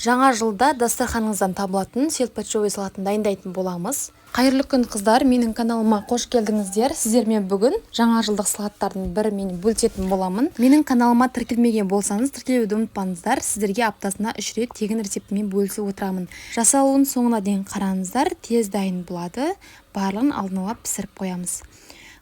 Жаңа жылда дастарханыңыздан табылатын сельдь-пачевой салатын дайындайтын боламыз. Қайырлы күн қыздар, менің каналыма қош келдіңіздер. Сіздермен бүгін жаңа жылдық салаттардың бірімен бөлісетін боламын. Менің каналыма тіркелмеген болсаңыз, тіркелуді ұмытпаңыздар. Сіздерге аптасына 3 рет тегін рецептімен бөлісіп отырамын. Жасалуын соңына дейін қараңыздар, тез дайын болады. Барлығын алдын ала пісіріп қоямыз.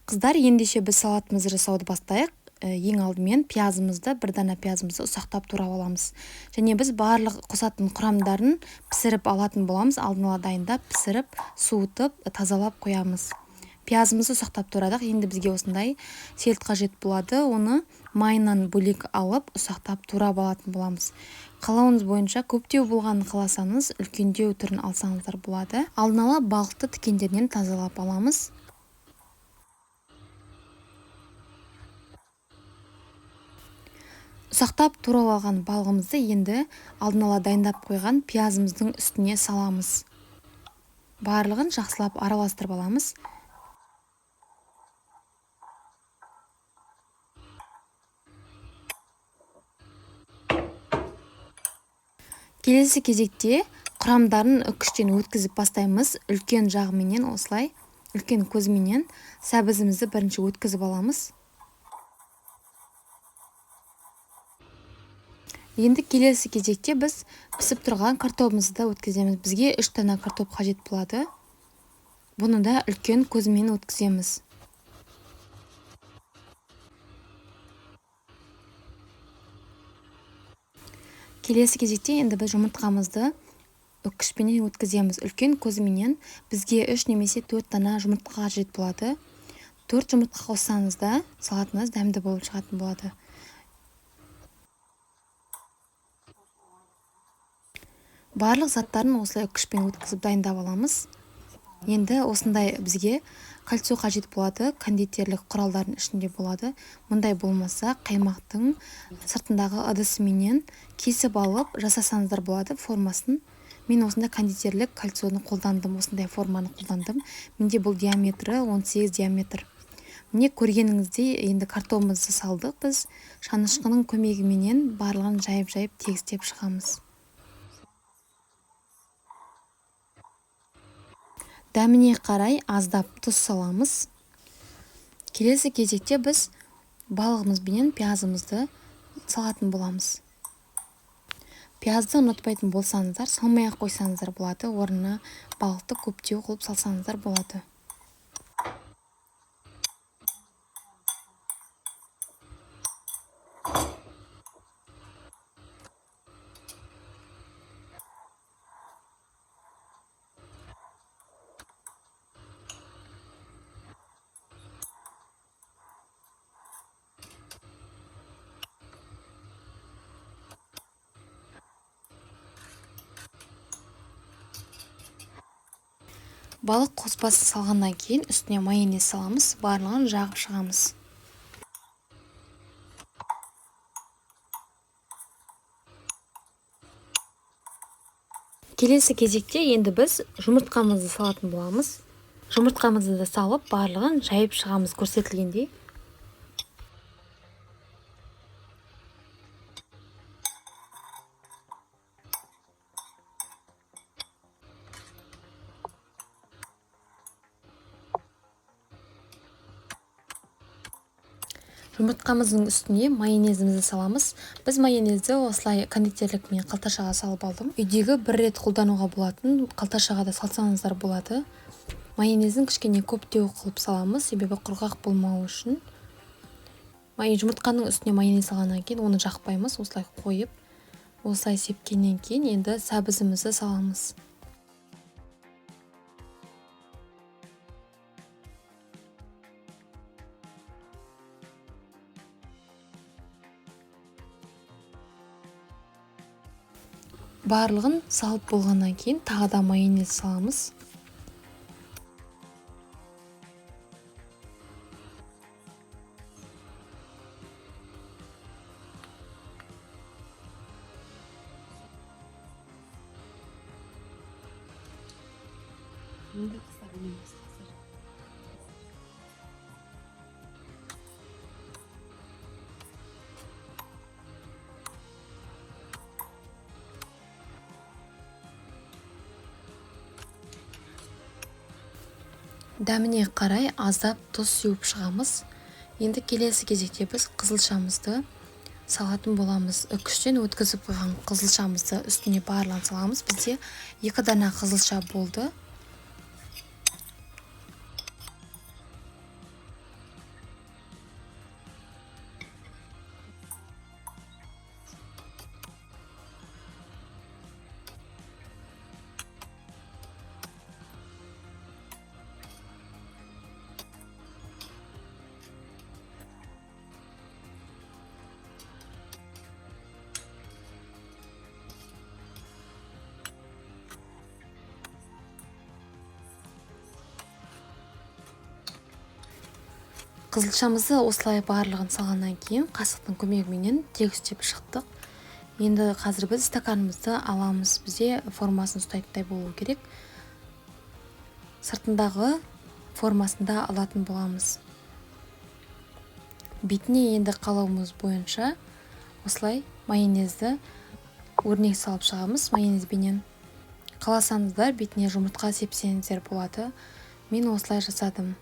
Қыздар, ендеше біз салатымызды жасауды бастайық. Ең алдымен пиязымызды, бір дана пиязымызды ұсақтап турап аламыз. Және біз барлық қосатын құрамдарын пісіріп алатын боламыз. Алдын ала дайындап, пісіріп, суытып, тазалап қоямыз. Пиязымызды ұсақтап турадық. Енді бізге осындай сельдь қажет болады. Оны майынан бөлек алып, ұсақтап турап алатын боламыз. Қалауыңыз бойынша көптеу болғанын қаласаңыз, үлкендеу түрін алсаңыздар болады. Алдын ала балықты тікендерінен тазалап аламыз. Ұсақтап турап алған балығымызды енді алдын ала дайындап қойған пиязымыздың үстіне саламыз. Барлығын жақсылап араластырып аламыз. Келесі кезекте құрамдарын үккіштен өткізіп бастаймыз. Үлкен жағыменен осылай, үлкен көзіменен сәбізімізді бірінші өткізіп аламыз. Енді келесі кезекте біз пісіп тұрған картопымызды да өткіземіз. Бізге 3 дана картоп қажет болады. Бұны да үлкен көзімен өткіземіз. Келесі кезекте енді біз жұмыртқамызды үккішпенен өткіземіз. Үлкен көзіменен бізге 3 немесе 4 дана жұмыртқа қажет болады. 4 жұмыртқа қоссаңыз да салатыңыз дәмді болып шығатын болады. Барлық заттарын осылай үккішпен өткізіп дайындап аламыз. Енді осындай бізге кальций қажет болады, кондитерлік құралдардың ішінде болады. Мұндай болмаса қаймақтың сыртындағы ыдысыменен кесіп алып жасасаңыздар болады формасын. Мен осындай кондитерлік кальцийны қолдандым, осындай форманы қолдандым. Менде бұл диаметрі 18 диаметр. Міне көргеніңіздей енді картопымызды салдық. Біз шанышқының көмегіменен барлығын жайып-жайып тегістеп шығамыз. Дәміне қарай аздап тұз саламыз. Келесі кезекте біз балығымызбенен пиязымызды салатын боламыз. Пиязды ұнатпайтын болсаңыздар, салмай-ақ қойсаңыздар болады. Орнына балықты көптеу қылып салсаңыздар болады. Балық қоспасы салғаннан кейін үстіне майонез саламыз, барлығын жағып шығамыз. Келесі кезекте енді біз жұмыртқамызды салатын боламыз. Жұмыртқамызды да салып, барлығын жайып шығамыз көрсетілгендей. Жұмыртқамыздың үстіне майонезімізді саламыз. Біз майонезді осылай кондитерлікпен қалташаға салып алдым. Үйдегі бір рет қолдануға болатын қалташаға да салсаңыздар болады. Майонездің кішкене көптеу қылып саламыз, себебі құрғақ болмау үшін. Жұмыртқаның үстіне майонез салғаннан кейін оны жақпаймыз, осылай қойып, осылай сепкеннен кейін енді сәбізімізді саламыз. Барлығын салып болғаннан кейін тағы да майонез саламыз. Дәміне қарай аздап тұз сеуіп шығамыз. Енді келесі кезекте біз қызылшамызды салатын боламыз. Үкіштен өткізіп қойған қызылшамызды үстіне барлығын саламыз. Бізде 2 дана қызылша болды. Қызылшамызды осылай барлығын салғаннан кейін қасықтың көмегімен тегістеп шықтық. Енді қазір біз стаканымызды аламыз. Бізде формасын ұстайтындай болу керек. Сыртындағы формасында алатын боламыз. Бетіне енді қалауымыз бойынша осылай майонезді өрнек салып шығамыз. Майонезбенен қаласаңыздар бетіне жұмыртқа сепсеңіздер болады. Мен осылай жасадым.